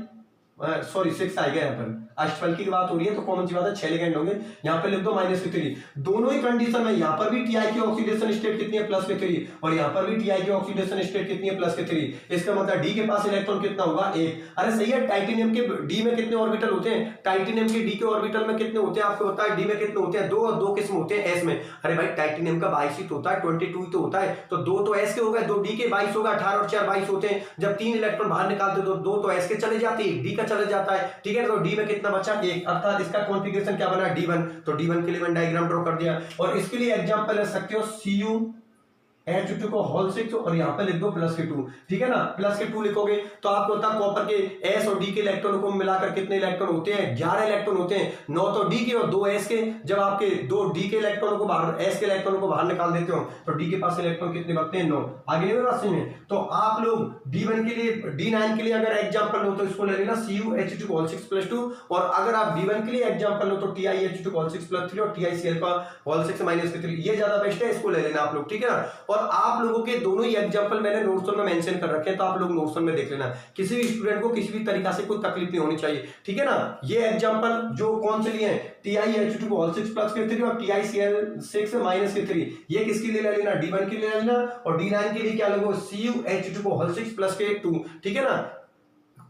सॉरी 6 आएगा यहाँ पर, अष्टफलकी की बात हो रही है तो कॉमन सी बात है 6 लिगेंड होंगे, यहाँ पे लिख दो माइनस के 3। दोनों ही कंडीशन में यहाँ पर भी Ti की ऑक्सीडेशन स्टेट कितनी है, प्लस के 3, और यहाँ पर भी Ti की ऑक्सीडेशन स्टेट कितनी है, प्लस के 3। इसका मतलब D के पास इलेक्ट्रॉन कितना होगा, 1। अरे सही है, टाइटेनियम के D में कितने ऑर्बिटल होते हैं, टाइटेनियम के D के ऑर्बिटल में कितने होते हैं, आपको पता है D में कितने होते हैं, 2, और 2 किस्म होते हैं S में। अरे भाई टाइटेनियम का 22 ही तो होता है, 22 तो होता है, तो 2 तो S के हो गए, 2 D के 22 होगा, 18 और 4 22 होते हैं। जब 3 इलेक्ट्रॉन बाहर निकालते तो 2 तो S के चले जाते हैं, D का चले जाता है, ठीक है। तो D में कितने कितना बचा 1, अर्थात इसका कॉन्फ़िगरेशन क्या बना D1, तो D1 के लिए मैंने डायग्राम ड्रॉ कर दिया। और इसके लिए एग्जांपल ले सकते हो CuH2 को होल 6 और यहाँ पे लिख दो +2, ठीक है ना, +2 लिखोगे तो आपको होता है कॉपर के S और D के इलेक्ट्रॉनों को मिलाकर कितने इलेक्ट्रॉन होते हैं, 11 इलेक्ट्रॉन होते हैं, 9 तो D के और 2 S के। जब आपके 2 D के इलेक्ट्रॉनों को बाहर, S के इलेक्ट्रॉनों को बाहर निकाल देते हो तो D के पास इलेक्ट्रॉन कितने बचते हैं, 9। आगे नहीं बात समझ में। तो आप लोग D1 के लिए, D9 के लिए अगर एग्जाम्पल लो तो इसको ले लेना CuH2 होल 6 +2, और अगर आप D1 के लिए एग्जाम्पल लो तो TiH2 होल 6 +3 और TiCl का होल 6 -3, ये ज्यादा बेस्ट है, इसको ले लेना आप लोग, ठीक है ना। और आप लोगों के दोनों ही एग्जांपल मैंने नोट्स में मेंशन कर रखे हैं, तो आप लोग नोट्स में देख लेना। किसी भी स्टूडेंट को किसी भी तरीका से कोई तकलीफ नहीं होनी चाहिए, ठीक है ना। ये एग्जांपल जो कौन से लिए हैं, TiH2 होल 6 +3 और TiCl6 -3, ये किसके लिए ले लेना, D1 के लिए ले लेना। और D9 के लिए क्या लगो, CuH2 होल 6 +2, ठीक है ना।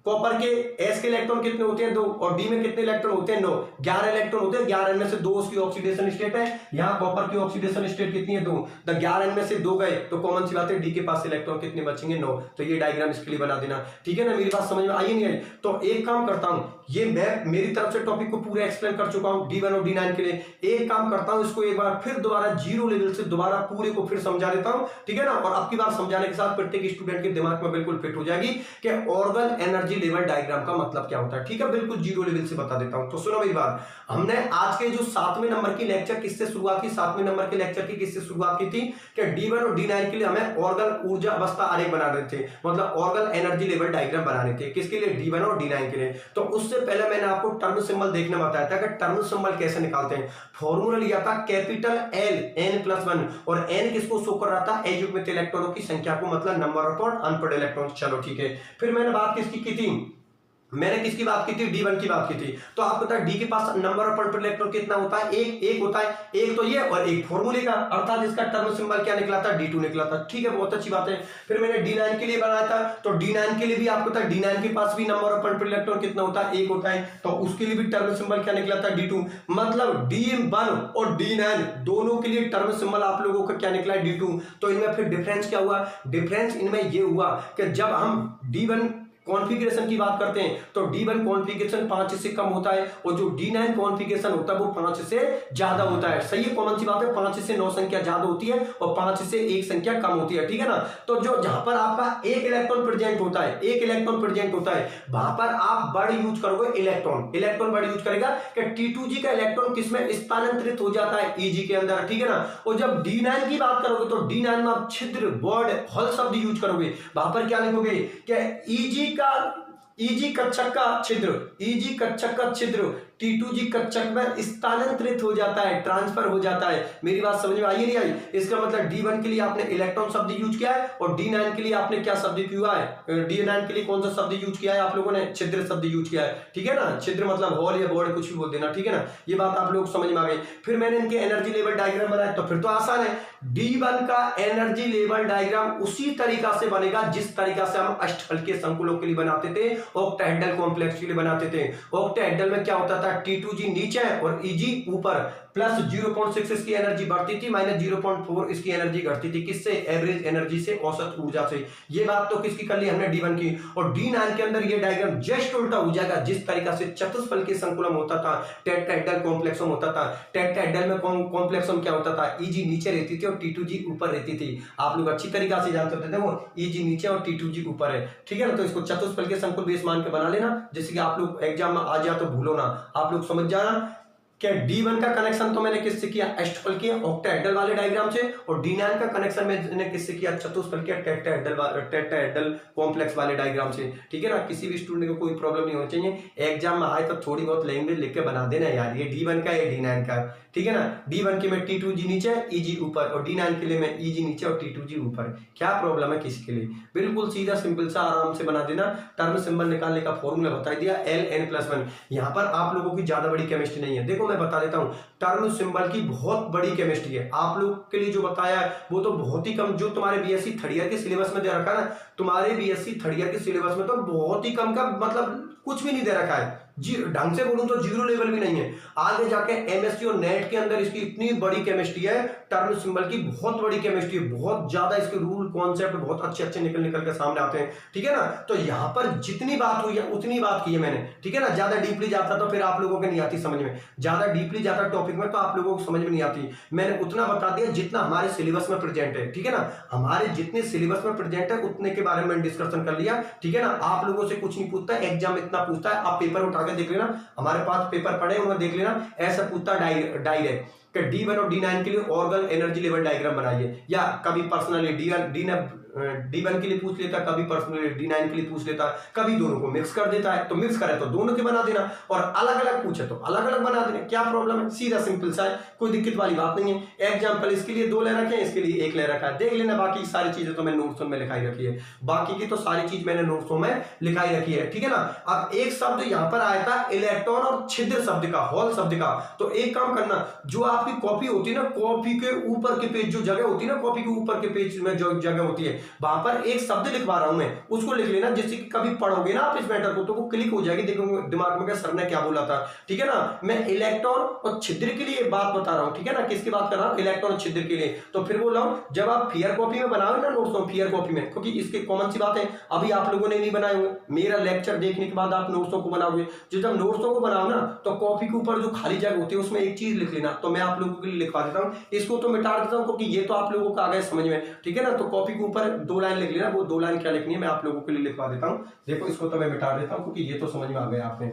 कॉपर के S के इलेक्ट्रॉन कितने होते हैं, 2, और D में कितने इलेक्ट्रॉन होते हैं, 9, 11 इलेक्ट्रॉन होते हैं। 11 में से 2 उसकी ऑक्सीडेशन स्टेट है, यहाँ कॉपर की ऑक्सीडेशन स्टेट कितनी है, 2। तो 11 में से 2 गए तो कॉमन सी बात है D के पास इलेक्ट्रॉन कितने बचेंगे, 9। तो ये डायग्राम इसके लिए बना देना, ठीक है ना। मेरी बात समझ में आई नहीं आई? तो एक काम करता हूं, ये मैं मेरी तरफ से टॉपिक को पूरा एक्सप्लेन कर चुका हूं D1 और D9 के लिए। एक काम करता हूं, इसको एक बार फिर दोबारा जीरो लेवल से दोबारा पूरे को फिर समझा देता हूं, ठीक है ना। और अब की बार समझाने के साथ प्रत्येक स्टूडेंट के दिमाग में बिल्कुल फिट हो जाएगी कि ऑर्गन एनर्जी लेवल डायग्राम का मतलब क्या होता है, ठीक है। बिल्कुल जीरो लेवल से बता देता हूं। तो सुनो मेरी बात, हमने आज के जो 7वें नंबर की लेक्चर किससे शुरुआत की, 7वें नंबर के लेक्चर की किससे शुरुआत की थी कि D1 और D9 के लिए हमें ऑर्गन ऊर्जा अवस्था आरेख बना रहे थे, मतलब ऑर्गन एनर्जी लेवल डायग्राम बनाने थे, किसके लिए, D1 और D9 के लिए। तो उससे पहले मैंने आपको टर्म सिंबल देखना बताया था कि टर्म सिंबल कैसे निकालते हैं। फॉर्मूला लिया था कैपिटल L n+1, और n किसको शो कर रहा था, अयुग्मित इलेक्ट्रॉनों की संख्या को, मतलब नंबर ऑफ अनपेड इलेक्ट्रॉन। चलो ठीक है, फिर मैंने बात किसकी की थी, मैंने किसकी बात की थी, D1 की बात की थी। तो आपको पता है D के पास नंबर ऑफ अनपेड इलेक्ट्रॉन कितना होता है, एक होता है, एक तो ये और एक फॉर्मूले का, अर्थात इसका टर्म सिंबल क्या निकला था, D2 निकला था, ठीक है, बहुत अच्छी बात है। फिर मैंने D9 के लिए बनाया था, तो D9 के लिए भी आपको पता है D9 के पास भी नंबर ऑफ अनपेड इलेक्ट्रॉन कितना होता है, एक होता है, तो उसके लिए भी टर्म सिंबल क्या निकला था, D2। मतलब D1 और D9 दोनों के लिए टर्म सिंबल आप लोगों का क्या निकला है, D2। तो इनमें फिर डिफरेंस क्या हुआ, डिफरेंस इनमें ये हुआ कि जब हम D1 कॉन्फ़िगरेशन की बात करते हैं तो D1 कॉन्फ़िगरेशन 5 से कम होता है, और जो D9 कॉन्फ़िगरेशन होता है वो 5 से ज्यादा होता है। सही है, कॉमन सी बात है, 5 से 9 संख्या ज्यादा होती है और 5 से 1 संख्या कम होती है, ठीक है ना। तो जो जहां पर आपका एक इलेक्ट्रॉन प्रेजेंट होता है, एक इलेक्ट्रॉन प्रेजेंट होता है, वहां पर आप बड़ यूज करोगे इलेक्ट्रॉन, इलेक्ट्रॉन बड़ यूज करेगा कि T2G का इलेक्ट्रॉन किसमें स्थानांतरित हो जाता है, EG के अंदर, ठीक है ना। और जब D9 की बात करोगे तो D9 में आप छिद्र, बॉन्ड, हल शब्द यूज करोगे, वहां पर क्या लिखोगे कि EG कक्षक का छिद्र, EG कक्षक का छिद्र T2G कक्षक में स्थानांतरित हो जाता है, ट्रांसफर हो जाता है। मेरी बात समझ में आई नहीं आई? इसका मतलब D1 के लिए आपने इलेक्ट्रॉन शब्द यूज किया है, और D9 के लिए आपने क्या शब्द किया है, D9 के लिए कौन सा शब्द यूज किया है आप लोगों ने, छिद्र शब्द यूज किया है, ठीक है ना। छिद्र मतलब हॉल या बॉर्ड कुछ भी बोल देना, ठीक है ना। ये बात आप लोग समझ में आ गई। फिर मैंने इनके एनर्जी लेवल डायग्राम बनाया, तो फिर तो आसान है, D1 का एनर्जी लेवल डायग्राम उसी तरीका से बनेगा जिस तरीका से हम अष्टफलकीय संकुलों के लिए बनाते थे, ऑक्टाहेड्रल कॉम्प्लेक्स के लिए बनाते थे। ऑक्टाहेड्रल में क्या होता था, T2G नीचे और EG ऊपर, प्लस 0.6 इसकी एनर्जी बढ़ती थी, -0.4 इसकी एनर्जी घटती थी, किससे, एवरेज एनर्जी से, औसत ऊर्जा से। ये बात तो किसकी कर ली हमने, D1 की। और D9 के अंदर ये डायग्राम जस्ट उल्टा हो जाएगा, जिस तरीका से चतुष्फलकीय संकुलम होता था, टेट्राहेड्रल कॉम्प्लेक्सम होता था। टेट्राहेड्रल में कॉम्प्लेक्सम क्या होता था, EG नीचे रहती थी और T2G ऊपर रहती थी। आप लोग अच्छी तरीका से जानते थे, वो EG नीचे और T2G ऊपर है, ठीक है ना। तो इसको चतुष्फलकीय संकुल बेस मान के बना लेना, जैसे कि आप लोग एग्जाम में आ जाए तो भूलो ना, आप लोग समझ जाना क्या। D1 का कनेक्शन तो मैंने किससे किया, अष्टफलकीय ऑक्टाहेड्रल वाले डायग्राम से, और D9 का कनेक्शन मैंने किससे किया, चतुष्फलकीय टेट्राहेड्रल कॉम्प्लेक्स वाले डायग्राम से, ठीक है ना। किसी भी स्टूडेंट को कोई प्रॉब्लम नहीं होनी चाहिए, एग्जाम में आए तो थोड़ी बहुत लैंग्वेज लिख के बना देना यार, ये D1 का, ये D9 का, ठीक है ना। D1 के में T2G नीचे, EG ऊपर, और D9 के लिए में EG नीचे और T2G ऊपर। क्या प्रॉब्लम है किसी के लिए, बिल्कुल सीधा सिंपल सा आराम से बना देना। टर्म सिंबल निकालने का फॉर्मूला बता दिया, Ln+1। यहाँ पर आप लोगों की ज्यादा बड़ी केमिस्ट्री नहीं है, देखो मैं बता देता हूँ, टर्म सिंबल की बहुत बड़ी केमिस्ट्री है। आप लोग के लिए जो बताया है वो तो बहुत ही कम, जो तुम्हारे BSc थर्ड ईयर के सिलेबस में दे रखा है ना, तुम्हारे BSc थर्ड ईयर के सिलेबस में तो बहुत ही कम का, मतलब कुछ भी नहीं दे रखा है, जी ढंग से बोलूं तो 0 लेवल भी नहीं है। आगे जाके एमएससी और नेट के अंदर इसकी इतनी बड़ी केमिस्ट्री है, टर्न सिंबल की बहुत बड़ी केमिस्ट्री है, बहुत ज्यादा इसके रूल कॉन्सेप्ट बहुत अच्छे अच्छे निकल के सामने आते हैं, ठीक है ना। तो यहाँ पर जितनी बात हुई है उतनी बात की है मैंने, ठीक है ना। ज्यादा डीपली जाता तो फिर आप लोगों को नहीं आती समझ में, ज्यादा डीपली जाता टॉपिक में तो आप लोगों को समझ में नहीं आती। मैंने उतना बता दिया जितना हमारे सिलेबस में प्रेजेंट है, ठीक है ना। हमारे जितने सिलेबस में प्रेजेंट है उतने के बारे में डिस्कशन कर लिया, ठीक है ना। आप लोगों से कुछ नहीं पूछता, एग्जाम इतना पूछता है, आप पेपर उठा के देख लेना, हमारे पास पेपर पड़े उन्हें देख लेना। ऐसा पूछता डायरेक्ट कि D1 और D9 के लिए ऑर्गन एनर्जी लेवल डायग्राम बनाइए, या कभी पर्सनली D1 के लिए पूछ लेता, कभी पर्सनली D9 के लिए पूछ लेता, कभी दोनों को मिक्स कर देता है। तो मिक्स करे तो दोनों के बना देना, और अलग अलग पूछे तो अलग अलग बना देना। क्या प्रॉब्लम है, सीधा सिंपल सा है, कोई दिक्कत वाली बात नहीं है। एग्जाम्पल इसके लिए 2 ले रखे हैं, इसके लिए 1 ले रखा है, देख लेना। बाकी सारी चीजें तो मैंने नोट्सों में लिखाई रखी है, बाकी की तो सारी चीज मैंने नोट्सों में लिखाई रखी है, ठीक है ना। अब एक शब्द यहाँ पर आया था इलेक्ट्रॉन और छिद्र शब्द का, हॉल शब्द का। तो एक काम करना, जो आपकी कॉपी होती है ना, कॉपी के ऊपर के पेज जो जगह होती है ना, कॉपी के ऊपर के पेज में जो जगह होती है वहां पर एक शब्द लिखवा रहा हूं मैं, उसको लिख लेना, जिससे कि कभी पढ़ोगे ना आप इस मैटर को तो वो क्लिक हो जाएगी, देखो दिमाग में सर ने क्या बोला था, ठीक है ना। मैं इलेक्ट्रॉन और छिद्र के लिए बात बता रहा हूं, ठीक है ना। किसकी बात कर रहा हूं, इलेक्ट्रॉन और छिद्र के लिए। तो फिर बोल रहा हूं, जब आप फियर कॉपी में बनाओगे ना नोट्स, फियर कॉपी में, क्योंकि इसके कॉमन सी बात है, अभी आप लोगों ने नहीं बनाए होंगे, मेरा लेक्चर देखने के बाद आप नोट्सों को बनाओगे। जो जब नोट्सों को बनाओ ना, तो कॉपी के ऊपर जो खाली जगह होती है उसमें एक चीज लिख लेना। तो मैं आप लोगों के लिए लिखवा देता हूँ, इसको तो मिटा देता हूँ क्योंकि ये तो आप लोगों को आ गया समझ में, ठीक है ना। तो कॉपी के ऊपर 2 लाइन लिख लेना, वो 2 लाइन क्या लिखनी है मैं आप लोगों के लिए लिखवा देता हूँ। देखो इसको तो मैं मिटा देता हूँ क्योंकि ये तो समझ में आ गया आपने।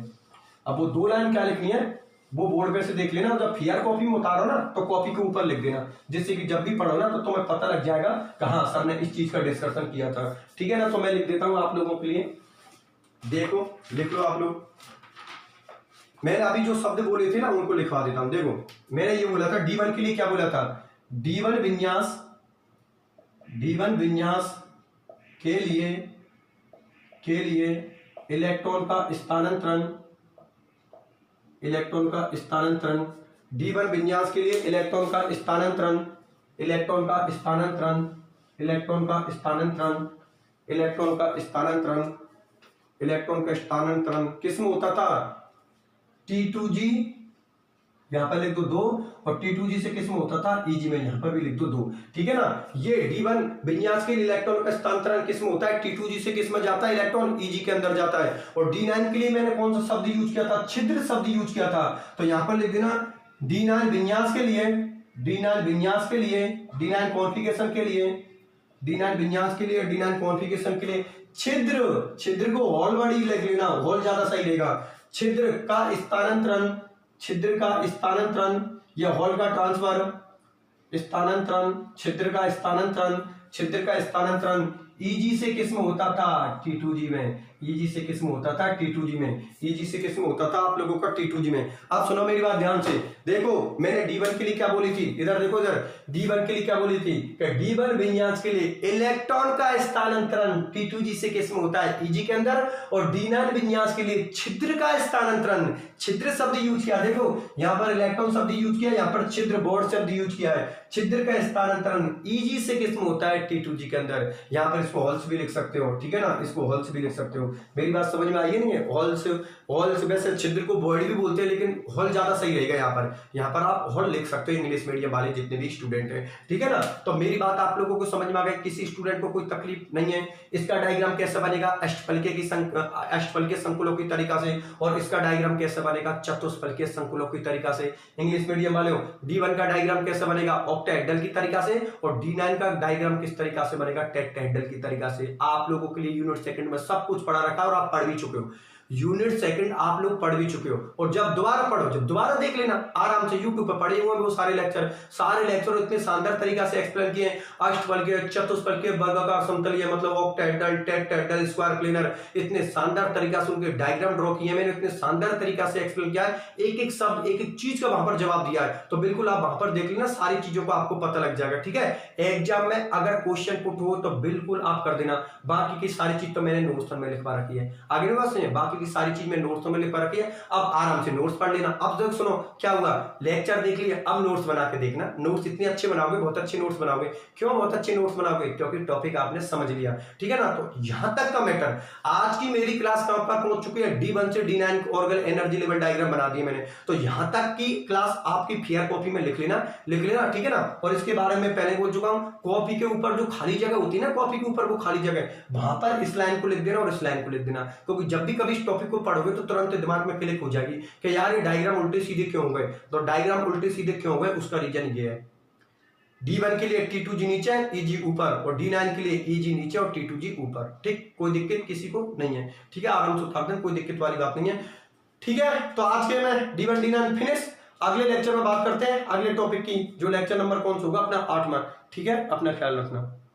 अब वो 2 लाइन क्या लिखनी है वो बोर्ड पे से देख लेना, जब फियर कॉपी में उतारो ना तो कॉपी के ऊपर लिख देना, जिससे कि जब भी पढ़ो ना तो तुम्हें पता लग जाएगा कहाँ सर ने इस चीज का डिस्कशन किया था, ठीक है ना। तो मैं लिख देता हूँ आप लोगों के लिए, देखो लिख लो आप लोग। मैंने अभी जो शब्द बोले थे ना उनको लिखवा देता हूं। देखो मैंने ये बोला था D1 के लिए, क्या बोला था, D1 विन्यास के लिए इलेक्ट्रॉन का स्थानांतरण, D1 विन्यास के लिए इलेक्ट्रॉन का स्थानांतरण किस में होता था, T2G, यहां पर लिख दो 2, और T2G से किस में होता था, EG में, यहां पर भी लिख दो 2, ठीक है ना। ये D1 विन्यास के लिए इलेक्ट्रॉन का स्थानांतरण किस में होता है, T2G से किस में जाता है, इलेक्ट्रॉन EG के अंदर जाता है। और D9 के लिए मैंने कौन सा शब्द यूज किया था, छिद्र शब्द यूज किया था। तो यहां पर लिख देना D9 विन्यास के लिए, D9 कॉन्फ़िगरेशन के लिए, छिद्र को हॉल बड़ी लिख लेना, हॉल ज्यादा सही रहेगा। छिद्र का स्थानांतरण या हॉल का ट्रांसफर, छिद्र का स्थानांतरण EG से किस में होता था, T2G में, EG से किस में होता था, T2G में, आप लोगों का T2G में। अब सुनो मेरी बात ध्यान से, देखो मैंने D1 के लिए क्या बोली थी, इधर देखो, इधर D1 के लिए क्या बोली थी कि D1 विन्यास के लिए इलेक्ट्रॉन का स्थानांतरण T2G से किस में होता है, EG के अंदर, और D9 विन्यास के लिए छिद्र का स्थानांतरण, छिद्र शब्द यूज किया, देखो यहाँ पर इलेक्ट्रॉन शब्द यूज किया, यहाँ पर छिद्र बोर्ड शब्द यूज किया है। छिद्र का स्थानांतरण EG से किस में होता है, T2G के अंदर। यहाँ पर इसको हॉल्स भी लिख सकते हो, ठीक है ना, इसको हॉल्स भी लिख सकते हो। मेरी बात समझ में आई है नहीं है, हॉल्स वैसे छिद्र को बॉडी भी बोलते हैं, लेकिन हॉल ज्यादा सही रहेगा। यहाँ पर आप हॉल लिख सकते हो, इंग्लिश मीडियम वाले जितने भी स्टूडेंट हैं, ठीक है ना। तो मेरी बात आप लोगों को समझ में आ गई, किसी स्टूडेंट को कोई तकलीफ नहीं है। इसका डायग्राम कैसे बनेगा, अष्टफलकीय संकुलों की तरीका से, और इसका डायग्राम कैसे बनेगा, चतुष्फलकीय संकुलों की तरीका से। इंग्लिश मीडियम वाले हो, D1 का डायग्राम कैसे बनेगा, ऑक्टाहेड्रल की तरीका से, और D9 का डायग्राम किस तरीका से बनेगा, टेट्राहेड्रल की तरीका से। आप लोगों के लिए यूनिट सेकंड में सब कुछ पढ़ा रखा है और आप पढ़ भी चुके हो, यूनिट सेकंड आप लोग पढ़ भी चुके हो। और जब दोबारा पढ़ो, जब दोबारा देख लेना आराम से, यूट्यूब पर पढ़े हुए वो सारे लेक्चर इतने शानदार तरीका से एक्सप्लेन किए, अष्टफलकीय, चतुष्फलकीय, वर्गाकार, समतलीय, मतलब ऑक्टाहेड्रल, टेट्राहेड्रल, स्क्वायर प्लेनर, इतने शानदार तरीका से उनके डायग्राम ड्रॉ किए मैंने, इतने शानदार तरीका से एक्सप्लेन किया है, एक एक शब्द, एक एक चीज का वहां पर जवाब दिया है। तो बिल्कुल आप वहां पर देख लेना, सारी चीजों को आपको पता लग जाएगा, ठीक है। एग्जाम में अगर क्वेश्चन पुट हो तो बिल्कुल आप कर देना, बाकी की सारी चीज तो मैंने नोट्स में लिखवा रखी है। आगे बात सुनिए, बाकी बाकी की सारी चीज मैं नोट्स में लिख कर रखी है, अब आराम से नोट्स पढ़ लेना। अब तक सुनो क्या हुआ, लेक्चर देख लिया, अब नोट्स बना के देखना। नोट्स इतने अच्छे बनाओगे, बहुत अच्छे नोट्स बनाओगे। क्यों बहुत अच्छे नोट्स बनाओगे? क्योंकि टॉपिक आपने समझ लिया, ठीक है ना। तो यहां तक का मैटर। आज की मेरी क्लास कहां पर पहुंच चुकी है, D1 से D9 organ energy level diagram बना दिए मैंने। तो यहां तक की क्लास आपकी फेयर कॉपी में लिख लेना, ठीक है ना। और इसके बारे में पहले बोल चुका हूं, कॉपी के ऊपर जो खाली जगह होती है ना, कॉपी के ऊपर वो खाली जगह, वहां पर इस लाइन को लिख देना और इस लाइन को लिख देना। क्योंकि जब भी कभी इस टॉपिक को पढ़ोगे तो तुरंत दिमाग में क्लिक हो जाएगी कि यार ये डायग्राम उल्टे सीधे क्यों हो गए। तो डायग्राम उल्टे सीधे क्यों हो गए उसका रीजन ये है, D1 के लिए T2G नीचे EG ऊपर, और D9 के लिए EG नीचे और T2G ऊपर। ठीक, कोई दिक्कत किसी को नहीं है, ठीक है, आराम से उतार दें, कोई दिक्कत वाली बात नहीं है, ठीक है। तो आज के मैं D1 D9 फिनिश। अगले लेक्चर में बात करते हैं अगले टॉपिक की, जो लेक्चर नंबर कौन सा होगा अपना 8वां। ठीक है, अपना ख्याल रखना।